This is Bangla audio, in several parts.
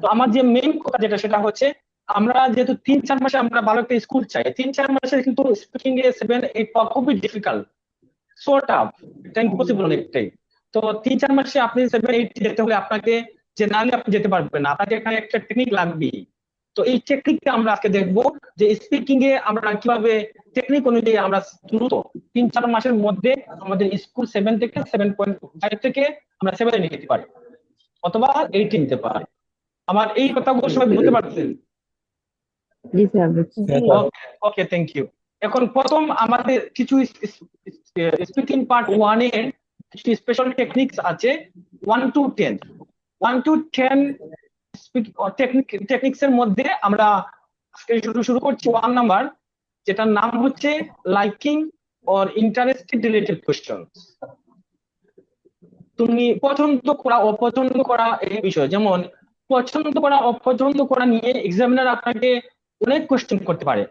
তো আমার যে মেইন কথা যেটা সেটা হচ্ছে, আমরা যেহেতু 3-4 মাসে আমরা ভালো একটা স্কুল চাই, 3-4 মাসে কিন্তু স্পিকিং এ 7-8 পাওয়া খুবই ডিফিকাল্ট, সো টাফ, এটা ইম্পসিবল অনেকটাই। তো 3-4 মাসে আপনি 7-8 যেতে হলে আপনাকে জেনারেলি আপনি যেতে পারবেন না, আপনাকে এখানে একটা টেকনিক লাগবে। তো এই টেকনিকটা আমরা আজকে দেখবো, যে স্পিকিং এ আমরা কিভাবে টেকনিক অনুযায়ী আমরা দ্রুত 3-4 মাসের মধ্যে আমাদের স্কুল 7 থেকে 7.5 থেকে আমরা 7 নিয়ে যেতে পারি, অথবা 8 নিতে পারি। আমার এই কথাগুলো সবাই বুঝতে পারছেন? জি স্যার, হ্যাঁ sir. Okay, okay, thank you. এখন প্রথম আমাদের কিছু স্পিকিং পার্ট 1 এর কিছু স্পেশাল টেকনিক্স আছে, 1 to 10। 1 to 10 টেকনিক্স এর মধ্যে আমরা আজকে শুরু করছি 1 নাম্বার, যেটার নাম হচ্ছে liking or interested related question. তুমি পছন্দ করা অপছন্দ করা এই বিষয়, যেমন পছন্দ করা অপছন্দ করা নিয়ে এক্সামিনার আপনাকে অনেক কোয়েশ্চেন করতে পারে,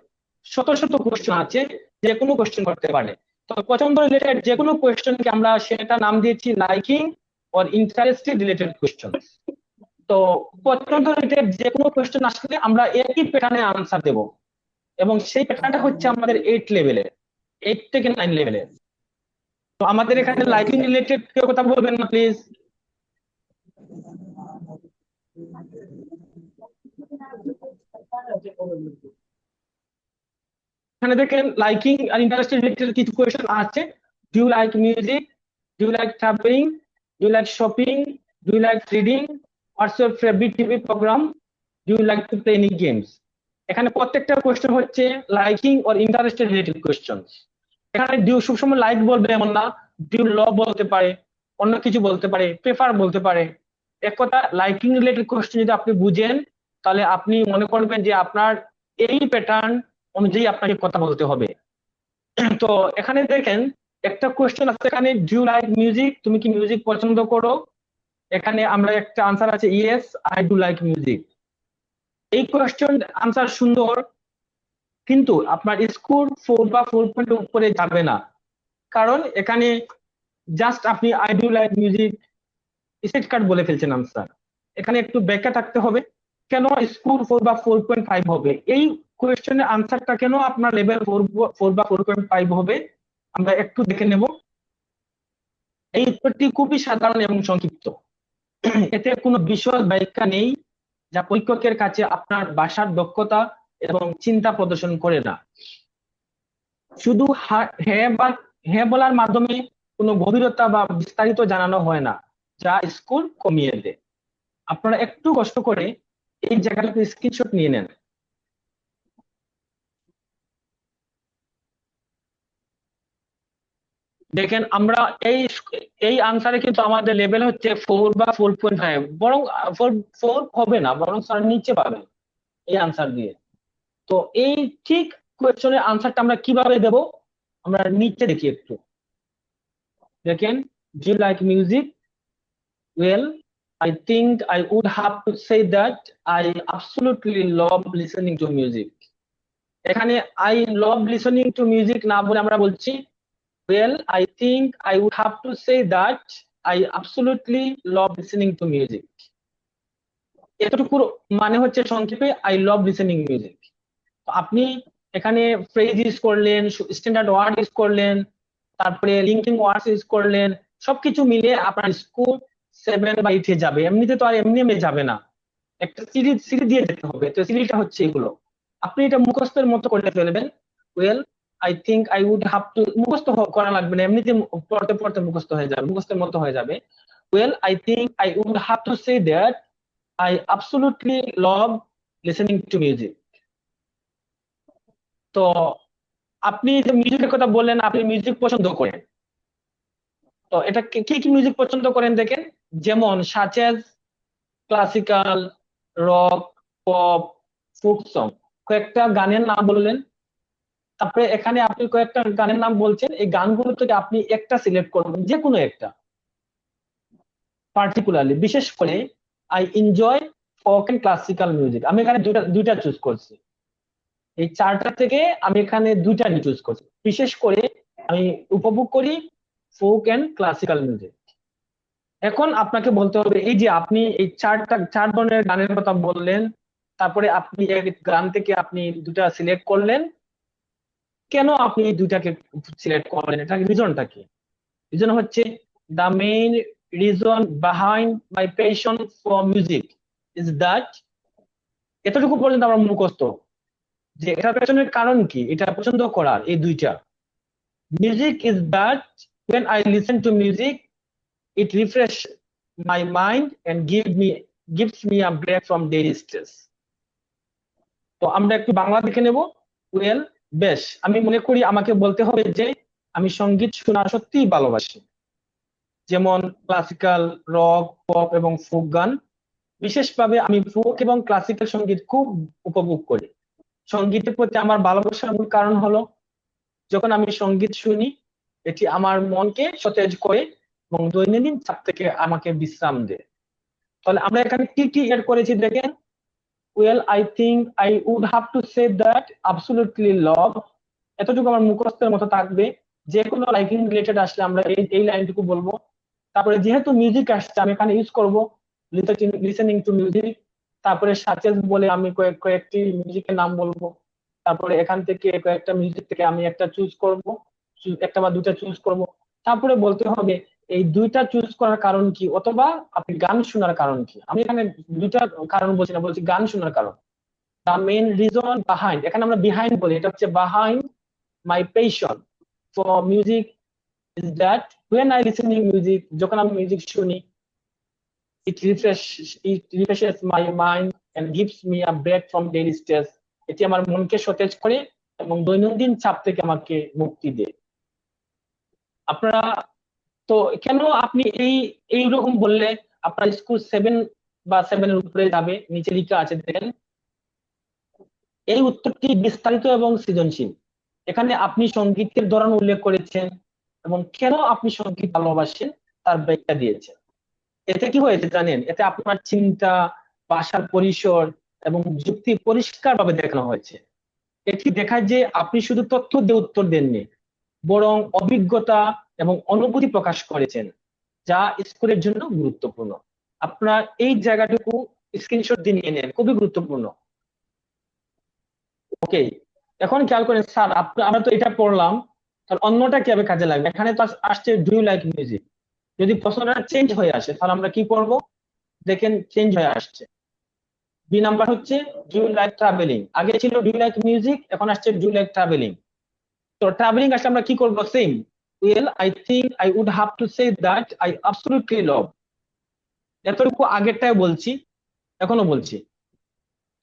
শত শত কোয়েশ্চেন আছে, যে কোনো কোয়েশ্চেন করতে পারে। তো পছন্দ রিলেটেড যে কোনো কোয়েশ্চেনকে আমরা সেটা নাম দিয়েছি liking or interested related question. তো পছন্দ রিলেটেড যে কোনো কোয়েশ্চেন আসলে আমরা একই প্যাটার্নে আনসার দেব, এবং সেই প্যাটার্নটা হচ্ছে আমাদের 8 লেভেলের, 8 থেকে 9 লেভেলের। তো আমাদের এখানে লাইকিং রিলেটেড কেউ কথা বলবেন না প্লিজ? এখানে দেখেন লাইকিং আর ইন্টারেস্টেড রিলেটেড কিছু কোয়েশ্চেন আছে। Do you like music, do you like travelling, do you like shopping, do you like reading, what's your favourite TV programme, do you like to play any games. এখানে প্রত্যেকটা কোয়েশ্চেন হচ্ছে liking or interested related question. এখানে ডিউ সবসময় লাইক বলবে এমন না, ডিউ লাভ বলতে পারে, অন্য কিছু বলতে পারে, প্রেফার বলতে পারে। এক কথা, লাইকিং রিলেটেড কোয়েশ্চেন যদি আপনি বুঝেন, তাহলে আপনি মনে করবেন যে আপনার এই প্যাটার্ন অনুযায়ী আপনাকে কথা বলতে হবে। তো এখানে দেখেন একটা কোয়েশ্চেন আছে, এখানে ডু ইউ লাইক মিউজিক, তুমি কি মিউজিক পছন্দ করো? এখানে আমরা একটা আনসার আছে, yes I do like music. এই কোয়েশ্চেন আনসার সুন্দর, কিন্তু আপনার স্কোর 4 বা 4 পয়েন্টের উপরে যাবে না, কারণ এখানে জাস্ট আপনি I do like music state card বলে ফেলছেন আনসার। এখানে একটু ব্যাখ্যা থাকতে হবে, কেন স্কোর 4 বা 4.5 হবে, এই কোয়েশ্চেনের আনসারটা কেন আপনার লেভেল 4 বা 4.5 হবে, আমরা একটু দেখে নেব। এই উত্তরটি খুবই সাধারণ এবং সংক্ষিপ্ত, এতে কোনো বিশদ ব্যাখ্যা নেই, যা পরীক্ষকের কাছে আপনার ভাষার দক্ষতা এবং চিন্তা প্রদর্শন করে না। শুধু হ্যাঁ বা হ্যাঁ বলার মাধ্যমে কোনো গভীরতা বা বিস্তারিত জানানো হয় না, যা স্কোর কমিয়ে দেয়। আপনারা একটু কষ্ট করে এই জায়গাটাতে স্ক্রিনশট নিয়ে নেন। দেখেন আমরা এই এই আনসারে কিন্তু আমাদের লেভেল হচ্ছে 4 বা 4.5, বরং 4 হবে না, বরং স্যার নিচে পাবেন এই আনসার দিয়ে। তো এই ঠিক কোয়েশ্চনের আনসারটা আমরা কিভাবে দেব, আমরা নিচে দেখি একটু। দেখেন, do you like music? Well, I think I would have to say that I absolutely love listening to music. এখানে I love listening to music না বলে আমরা বলছি, well, I think I would have to say that I absolutely love listening to music. এতটুকু মানে হচ্ছে সংক্ষেপে I love listening music. আপনি এখানে ফ্রেজ ইউজ করলেন, স্ট্যান্ডার্ড ওয়ার্ড ইউজ করলেন, তারপরে লিঙ্কিং ওয়ার্ডস ইউজ করলেন, সবকিছু মিলে আপনার স্কোর 7 বা 8 যাবে। এমনিতে তো আর এমনি যাবে না, একটা সিরি দিয়ে যেতে হবে। তো সিরিটা হচ্ছে এগুলো, আপনি এটা মুখস্থের মতো করে ফেলবেন। Well, I think I would have to, মুখস্থ করা লাগবে না, এমনিতে পড়তে পড়তে মুখস্থ হয়ে যাবে, মুখস্থের মতো হয়ে যাবে। Well, I think I would have to say that I absolutely love listening to music. তো আপনি যে মিউজিকের কথা বললেন, আপনি মিউজিক পছন্দ করেন, তো এটা কি কি মিউজিক পছন্দ করেন দেখেন, যেমন such as classical, rock, pop, folk song. কয়েকটা গানের নাম বললেন, তারপরে এখানে আপনি কয়েকটা গানের নাম বলছেন, এই গানগুলো থেকে আপনি একটা সিলেক্ট করবেন, যে কোনো একটা। পার্টিকুলারলি বিশেষ করে I enjoy folk and classical music, আমি এখানে দুইটা চুজ করছি। এই 4টা থেকে আমি এখানে 2টা চুজ করছি, বিশেষ করে আমি উপভোগ করি ফোক এন্ড ক্লাসিক্যাল মিউজিক। এখন আপনাকে বলতে হবে, এই যে আপনি এই চার ধরনের গানের কথা বললেন, তারপরে আপনি এক গান থেকে আপনি দুটা সিলেক্ট করলেন, কেন আপনি এই দুইটাকে সিলেক্ট করলেন, এটা রিজনটা কি? রিজন হচ্ছে, the main reason behind my passion for music is that, এতটুকু পর্যন্ত আমার মুখস্থ, যে এটার পেছনের কারণ কি, এটা পছন্দ করার এই দুইটা, music is that when I listen to music it refresh my mind and gives me a break from daily stress. তো আমরা একটু বাংলা দেখে নেব। ওয়েল, বেশ, আমি মনে করি আমাকে বলতে হবে যে আমি সঙ্গীত শোনা সত্যিই ভালোবাসি, যেমন ক্লাসিক্যাল, রক, পপ এবং ফোক গান। বিশেষভাবে আমি ফোক এবং ক্লাসিক্যাল সঙ্গীত খুব উপভোগ করি। সঙ্গীতের প্রতি আমার ভালোবাসার মূল কারণ হলো, যখন আমি সঙ্গীত শুনি এটি আমার মনকে সতেজ করে এবং দৈনন্দিন চাপ থেকে আমাকে বিশ্রাম দেয়। তাহলে আমরা এখানে কি কি এড করেছি দেখেন। Well, I think I would have to say that absolutely love, এতটুকু আমার মুখস্থের মতো থাকবে, যে কোনো লাইকিং রিলেটেড আসলে আমরা এই লাইনটুকু বলবো। তারপরে যেহেতু মিউজিক আসছে আমি এখানে ইউজ করব লিসেনিং টু মিউজিক। তারপরে সাচেস বলে আমি কয়েকটি মিউজিকের নাম বলবো। তারপরে এখান থেকে কয়েকটা মিউজিক থেকে আমি একটা চুজ করব, একটা বা দুটা চুজ করব। তারপরে বলতে হবে এই দুইটা চুজ করার কারণ কি, অথবা আপনি গান শোনার কারণ কি। আমি এখানে দুইটা কারণ বলছি না, বলছি গান শোনার কারণ। দ্য মেইন রিজন বিহাইন্ড, এখানে আমরা বিহাইন্ড বলি, এটা হচ্ছে behind my passion for music is that when I listening music, যখন আমি মিউজিক শুনি, it refreshes my mind and gives me a break from daily stress. এটি আমার মনকে সতেজ করে এবং দৈনন্দিন চাপ থেকে আমাকে মুক্তি দেয়। আপনারা তো কেন আপনি এইরকম বললে আপনার স্কুল 7 বা 7-এর উপরে যাবে, নিচে লেখা আছে দেখেন। এই উত্তরটি বিস্তারিত এবং সৃজনশীল। এখানে আপনি সঙ্গীতের ধরন উল্লেখ করেছেন এবং কেন আপনি সঙ্গীত ভালোবাসেন তার ব্যাখ্যা দিয়েছেন। এতে কি হয়েছে জানেন, এতে আপনার চিন্তা, ভাষার পরিসর এবং যুক্তি পরিষ্কারভাবে দেখানো হয়েছে। এটি দেখায় যে আপনি শুধু তথ্য দিয়ে উত্তর দেননি, বরং অভিজ্ঞতা এবং অনুভূতি প্রকাশ করেছেন, যা স্কুলের জন্য গুরুত্বপূর্ণ। আপনার এই জায়গাটুকু স্ক্রিনশট দিয়ে নিয়ে নেন, খুবই গুরুত্বপূর্ণ। ওকে, এখন খেয়াল করেন স্যার, আমরা তো এটা পড়লাম, তাহলে অন্যটা কিভাবে কাজে লাগবে। এখানে তো আসছে ডু ইউ লাইক মিউজিক, যদি প্রশ্নটা চেঞ্জ হয়ে আসে তাহলে আমরা কি করব, দেখেন চেঞ্জ হয়ে আসছে। বি নাম্বার হচ্ছে ডু ইউ লাইক ট্রাভেলিং, আগে ছিল ডু ইউ লাইক মিউজিক, এখন আসছে ডু ইউ লাইক ট্রাভেলিং। তো ট্রাভেলিং আসলে আমরা কি করবো, same. Well, I think I would have to say that I absolutely love, এতটুকু আগেরটাই বলছি, এখনো বলছি।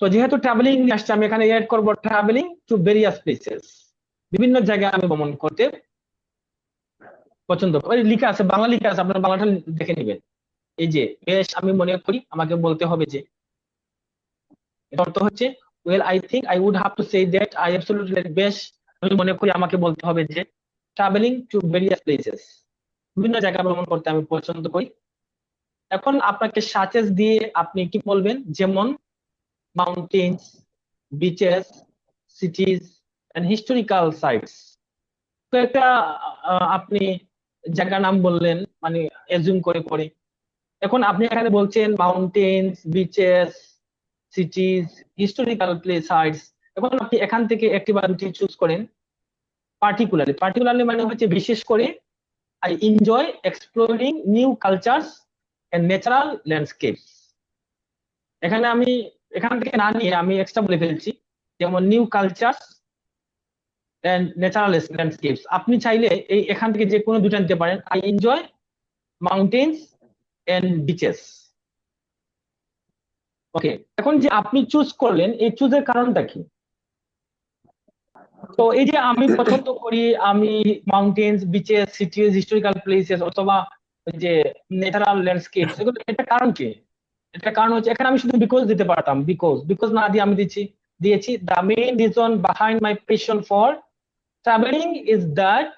তো যেহেতু ট্রাভেলিং আসছে আমি এখানে এড করবো ট্রাভেলিং টু ভেরিয়াস প্লেসেস, বিভিন্ন জায়গায় আমি ভ্রমণ করতে পছন্দ করি। লিখা আছে, বাংলা লিখা আছে, আপনার বাংলাটা দেখে নেবেন। এই যে বেশ, আমি মনে করি আমাকে বলতে হবে যে, এর অর্থ হচ্ছে well I think I would have to say that I absolutely, বেশ আমি মনে করি আমাকে বলতে হবে যে ট্রাভেলিং টু ভেরিয়াস প্লেসেস, বিভিন্ন জায়গা ভ্রমণ করতে আমি পছন্দ করি। এখন আপনাকে সাজেস দিয়ে আপনি কি বলবেন, যেমন mountains, beaches, cities and historical sites. তো একটা আপনি জায়গার নাম বললেন, মানে এজুম করে করে। এখন আপনি এখানে বলছেন mountains, beaches, সিটিজ, historical place, sites. এখন আপনি এখান থেকে একটি বা দুটি চুজ করেন। পার্টিকুলারলি মানে হচ্ছে বিশেষ করে, I enjoy exploring new cultures and natural landscapes. এখানে আমি এখান থেকে না নিয়ে আমি এক্সট্রা বলে ফেলছি, যেমন new cultures and natural landscapes. আপনি চাইলে এখান থেকে যে কোনো দুটো নিতে পারেন, I enjoy mountains and beaches. Okay, এখন যে আপনি চুজ করলেন, এই চুজের কারণটা কি? তো এই যে আমি পছন্দ করি, আমি মাউন্টেন্স, বিচেস, সিটিজ, হিস্টোরিক্যাল প্লেসেস অথবা ওই যে ন্যাচারাল ল্যান্ডস্কেপ, এগুলো এটা কারণ কি? এটা কারণ হচ্ছে, এখানে আমি শুধু বিকজ দিতে পারতাম, বিকজ না দিয়ে আমি দিয়েছি the main reason behind my passion for travelling is that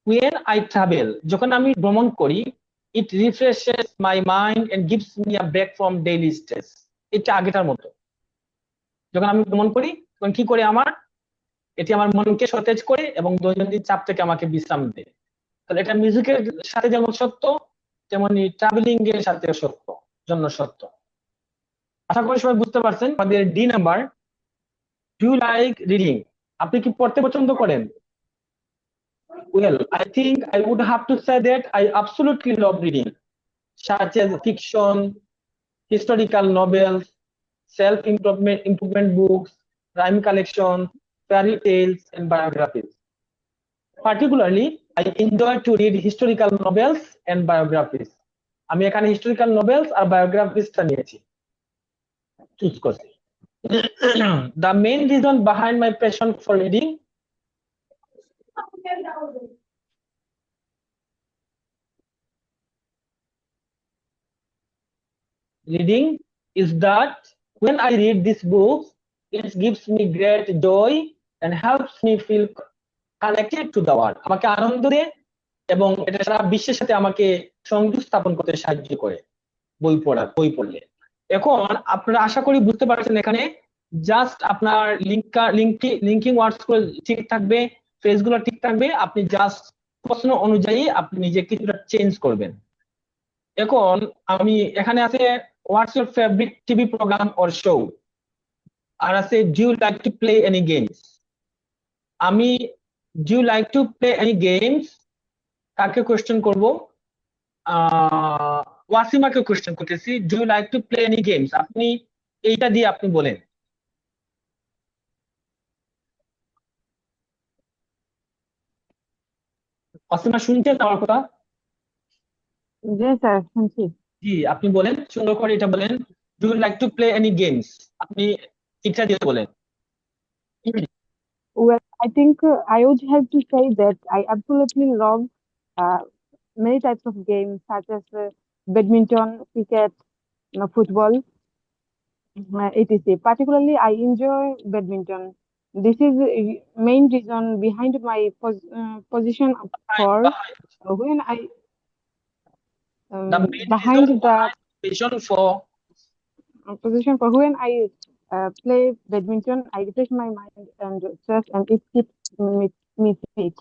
when I travel, যখন আমি ভ্রমণ করি, it refreshes my mind and gives me a break from daily stress. এটা আগেটার মতো, যখন আমি ভ্রমণ করি তখন কি করে, এটি আমার মনকে সতেজ করে এবং দৈনন্দিন চাপ থেকে আমাকে বিশ্রাম দেয়। তাহলে এটা মিউজিকের সাথে যেমন সত্য, তেমনি ট্রাভেলিং এর সাথে জন্য সত্য। আশা করি সবাই বুঝতে পারছেন। আমাদের D number, do you like reading? আপনি কি পড়তে পছন্দ করেন? Well, I think I would have to say that I absolutely love reading, such as fiction, historical novels, self-improvement books, rhyme collections, fairy tales, and biographies. Particularly, I enjoy to read historical novels and biographies. আমি এখানে historical novels আর biographies টা নিয়েছি, চুজ করছি। The main reason behind my passion for reading is that when I read these books, it gives me great joy and helps me feel connected to the world. আমাকে আনন্দ দেয় এবং এটা সারা বিশ্বের সাথে আমাকে সংযোগ স্থাপন করতে সাহায্য করে বই পড়লে। এখন আপনারা আশা করি বুঝতে পারছেন, এখানে জাস্ট আপনার লিঙ্কিং ওয়ার্ডস গুলো ঠিক থাকবে, ফ্রেজ গুলো ঠিক থাকবে, আপনি জাস্ট প্রশ্ন অনুযায়ী আপনি নিজে কিছুটা চেঞ্জ করবেন। এখন আমি এখানে আছে what's your favourite TV programme or show, আর আছে do you like to play any games. আমি do you like to play any games কাকে কোয়েশ্চেন করব? ওয়াসিমাকে কোয়েশ্চেন করতেছি, do you like to play any games. আপনি এইটা দিয়ে আপনি বলেন। ওয়াসিমা শুনছেন আমার কথা? Yes, sir. শুনছি। জি, আপনি বলেন, সুন্দর করে এটা বলেন, do you like to play any games. আপনি এটা দিয়ে বলেন। Well, I think I would have to say that I absolutely love uh, many types of games such as badminton, cricket, football, etc. Particularly, I enjoy badminton. This is the main reason behind my position for when I The main behind reason the vision for position for when I play badminton, I refresh my mind and stress, and it keeps me fit.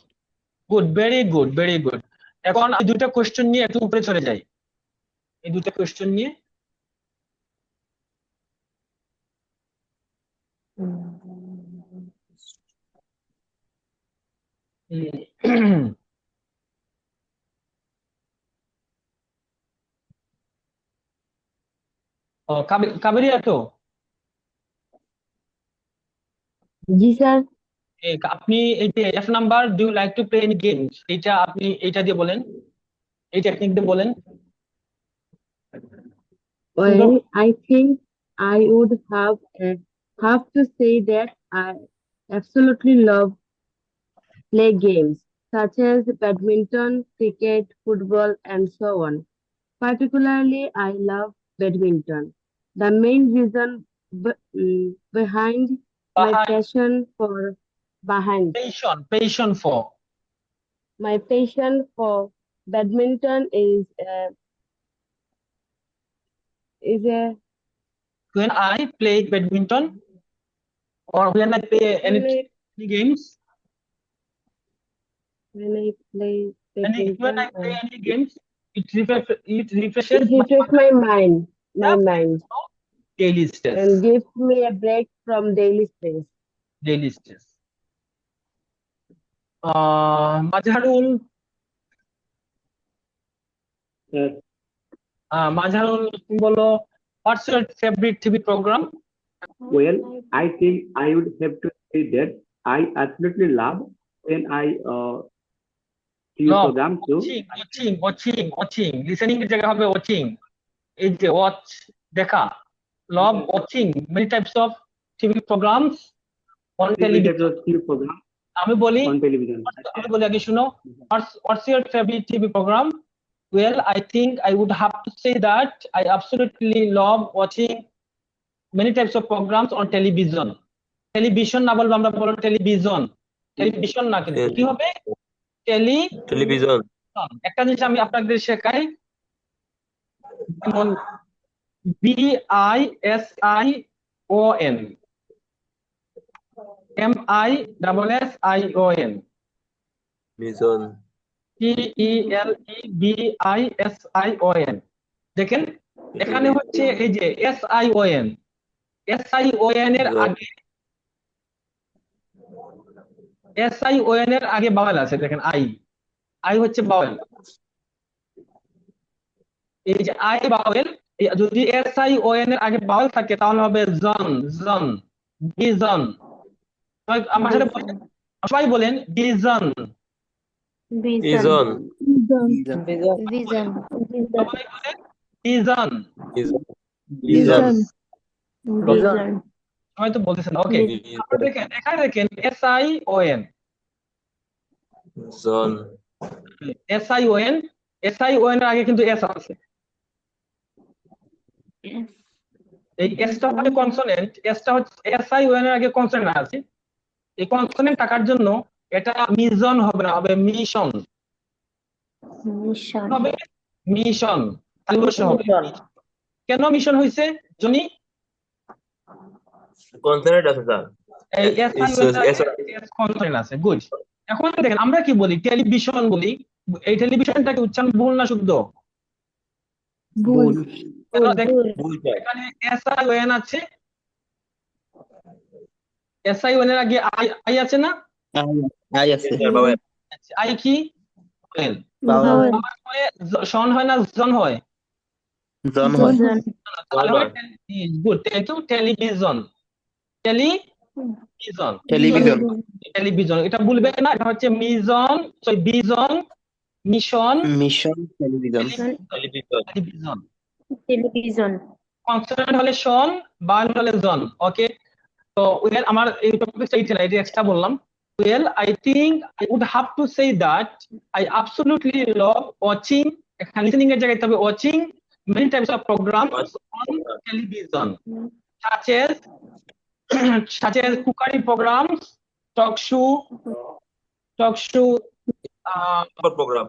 Good, very good, very good. এখন আমি দুইটা কোশ্চেন নিয়ে একটু উপরে চলে যাই। এই দুইটা কোশ্চেন নিয়ে কাবেরিয়া তো জি স্যার। আপনি এই যে F number, do you like to play any games, এটা আপনি এইটা দিয়ে বলেন, এই টেকনিক দিয়ে বলেন। Well, I think I would have to say that I absolutely love play games such as badminton, cricket, football, and so on. Particularly, I love badminton. The main reason behind my passion for behind passion for my passion for badminton is a when I play badminton or when I play any games. When I play When I play any games, it refreshes my mind daily stress. and gives me a break from daily stress. Mazharul, তুমি বলো, what's your favorite TV program? Well, I think I would have to say that I absolutely love when I TV program too. Watching, listening এর জায়গা হবে watching, এই যে watch দেখা, love watching many types of TV programs on television. আমি বলি আগে শুনো, what's your favorite TV program? Well, I think I would have to say that I absolutely love watching many types of programs on television. Television না বলবো, আমরা বলবো টেলিভিশন, টেলিভিশন না, কিন্তু কি হবে? টেলিভিশন। একটা জিনিস আমি আপনাদের শেখাই, যেমন BISION, MISSION, TELEBISION। দেখেন এখানে হচ্ছে এই যে SION এর আগে বাওয়েল আছে, দেখেন আই হচ্ছে বাওয়েল। এই যে আই বাওয়েল, যদি SION এর আগে বাওয়েল থাকে তাহলে হবে জন, জন, বিজন। আমার সাথে বলেন, সবাই বলেন বিজন। Vision. Vision. সবাই বলেন বিজন। Vision. Vision. সবাই তো বলতেছেন, ওকে। তারপর দেখেন এখানে দেখেন SION, Zone. SION, SION এর আগে কিন্তু এস আছে। এই এসটা হচ্ছে কনসোনেন্ট, এসটা হচ্ছে SION এর আগে কনসোনেন্ট আছে। এই কনসোনেন্ট থাকার জন্য এটা মিজন হবে না, হবে মিশন। Mission. হবে মিশন, তালুবস্য হবে। কেন মিশন হয়েছে জনি? Consonant আছে স্যার। এই Yes. কনসোনেন্ট আছে, গুড। এখন দেখেন আমরা কি বলি, টেলিভিশন বলি। এই টেলিভিশনটাকে উচ্চারণ ভুল না শুদ্ধ? Bull. কেন দেখেন ভুল স্যার। এখানে SION আছে, SION এর আগে আই আছে না? আই আছে স্যার বাবা। আই কি বলেন? Vowel. শন হয় না জন হয়? জন হয় তাহলে good, thank you. Television, television, television television. এটা ভুলবেন না, এটা হচ্ছে মিজন, sorry vision, mission, mission television television. Television. Television. Consonant হলে শন, বাউল হলে জন, ওকে। তো ওয়েল আমার এই টপিকটা এই ছিল, এটা এক্সট্রা বললাম। Well I think I would have to say that I absolutely love watching, এখানে লিসেনিং এর জায়গায় তবে watching many types of programs on television, such as cookery programs, talk show, program.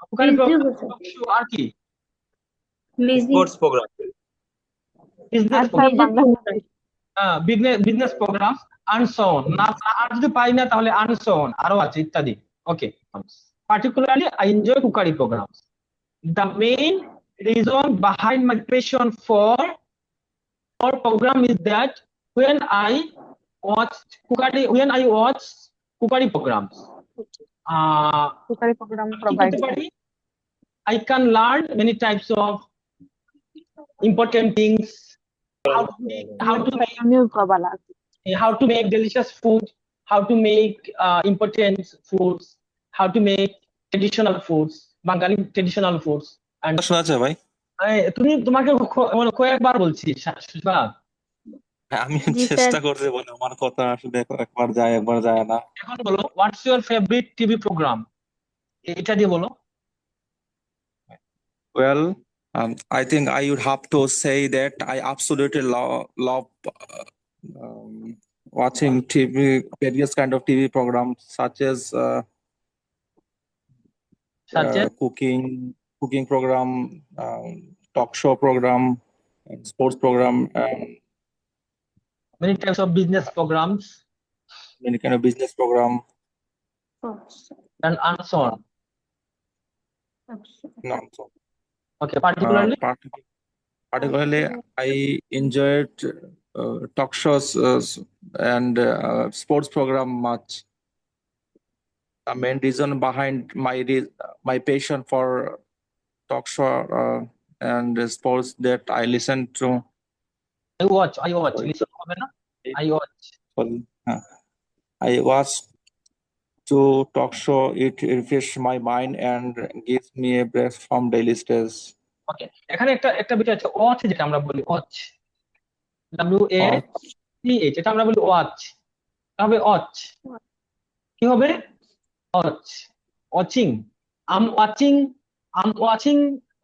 cookery program, talk show আর কি, sports program. business business programs and so on। না আর যদি পাই না তাহলে and so on আরো আছে ইত্যাদি, ওকে। Particularly I enjoy cookery programs. The main reason behind my passion for program is that when I watch cookery programs, Cookery program কি provides করতে পারি? I can learn many types of important things, how to make delicious food, how to make important foods, how to make traditional foods, Bengali traditional foods. And শোনা যাচ্ছে ভাই? তোমাকে কয়েকবার বলছি সুষমা। আমি জি, স্যার। চেষ্টা করছি বলে আমার কথা আসলে একবার যায় একবার যায় না। এখন বলো what's your favourite TV program, এটা দিয়ে বলো। Well, I think I would have to say that I absolutely love watching TV, various kind of TV programs such as cooking program, talk show program, and sports program, many types of business programs many kind of business program, and so on. no, so, Okay, particularly particularly I enjoyed talk shows and sports program much. The main reason behind my passion for talk show and sports that I listen to. I watch listen হবে না, I watch to talk show. It refresh my mind and gives me a break from daily stress. ওকে, এখানে একটা বিষয় আছে ওয়াচ, যেটা আমরা বলি ওয়াচ, WACH, এটা আমরা বলি ওয়াচ, হবে ওয়াচ, কি হবে ওয়াচ, ওয়াচিং, আম ওয়াচিং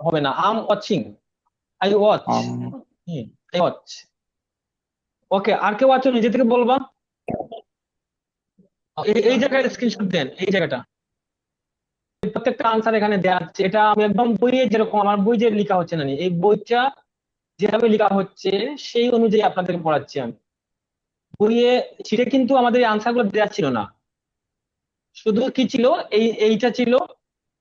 হবে না, am watching, I watch, I watch. Okay, আর কেউ আছো নিজে থেকে বলবা? এই জায়গায় স্ক্রিনশট দেন, এই জায়গাটা প্রত্যেকটা আনসার এখানে দেওয়া আছে। এটা আমি একদম বইয়ে যেরকম আমার বই যে লেখা হচ্ছে না, এই বইটা যেভাবে লেখা হচ্ছে সেই অনুযায়ী আপনাদেরকে পড়াচ্ছি আমি। বইয়ে সেটা কিন্তু আমাদের আনসার গুলো দেওয়া ছিল না, শুধু কি ছিল, এইটা ছিল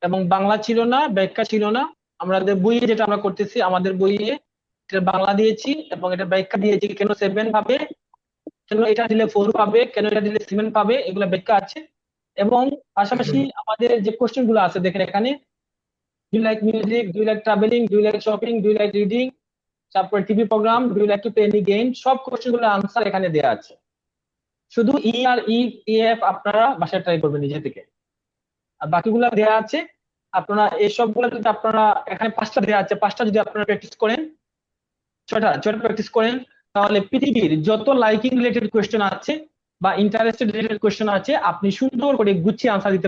এবং বাংলা ছিল না, ব্যাখ্যা ছিল না। আমাদের বইয়ে যেটা আমরা করতেছি, আমাদের বইয়ে এটা বাংলা দিয়েছি এবং এটা ব্যাখ্যা দিয়েছি, কেন 7 পাবে, কেন এটা দিলে 4 পাবে, কেন এটা দিলে 7 পাবে, এগুলো ব্যাখ্যা আছে। এবং পাশাপাশি আমাদের যে কোশ্চেন গুলো আছে দেখেন এখানে, do you like music, do you like travelling, do you like shopping, do you like reading, তারপর TV programme, do you like to play any game, সব কোশ্চেন গুলোর আনসার এখানে দেওয়া আছে। শুধু ই আর এফ আপনারা বাসায় ট্রাই করবেন নিজে থেকে, আর বাকিগুলো দেওয়া আছে। আপনারা এই সবগুলো যদি আপনারা, এখানে 5টা দেওয়া আছে, 5টা যদি আপনারা প্র্যাকটিস করেন, 6টা প্র্যাকটিস করেন, তাহলে পৃথিবীর যত লাইকিং রিলেটেড কোয়েশ্চেন আছে বা ইন্টারেস্টেড রিলেটেড কোয়েশ্চেন আছে, আপনি সুন্দর করে গুছিয়ে আনসার দিতে